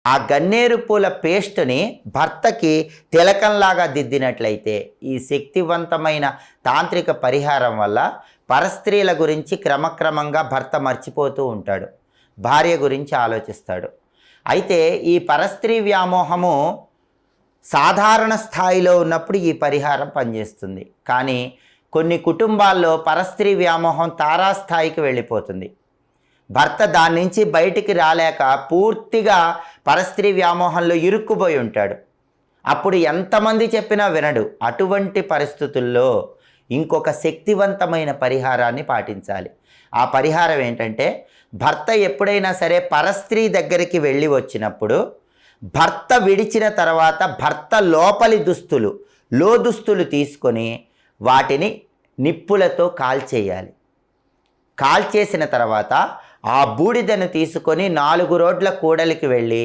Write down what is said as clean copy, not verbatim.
ఆ గన్నేరు పూల పేస్ట్ని భర్తకి తిలకంలాగా దిద్దినట్లయితే ఈ శక్తివంతమైన తాంత్రిక పరిహారం వల్ల పరస్త్రీల గురించి క్రమక్రమంగా భర్త మర్చిపోతూ ఉంటాడు, భార్య గురించి ఆలోచిస్తాడు. అయితే ఈ పరస్త్రీ వ్యామోహము సాధారణ స్థాయిలో ఉన్నప్పుడు ఈ పరిహారం పనిచేస్తుంది. కానీ కొన్ని కుటుంబాల్లో పరస్త్రీ వ్యామోహం తారాస్థాయికి వెళ్ళిపోతుంది. భర్త దాని నుంచి బయటికి రాలేక పూర్తిగా పరస్త్రీ వ్యామోహంలో ఇరుక్కుపోయి ఉంటాడు. అప్పుడు ఎంతమంది చెప్పినా వినడు. అటువంటి పరిస్థితుల్లో ఇంకొక శక్తివంతమైన పరిహారాన్ని పాటించాలి. ఆ పరిహారం ఏంటంటే, భర్త ఎప్పుడైనా సరే పరస్త్రీ దగ్గరికి వెళ్ళి వచ్చినప్పుడు భర్త విడిచిన తర్వాత భర్త లోపలి దుస్తులు, దుస్తులు తీసుకొని వాటిని నిప్పులతో కాల్చేయాలి. కాల్చేసిన తర్వాత ఆ బూడిదను తీసుకొని 4 రోడ్ల కూడలికి వెళ్ళి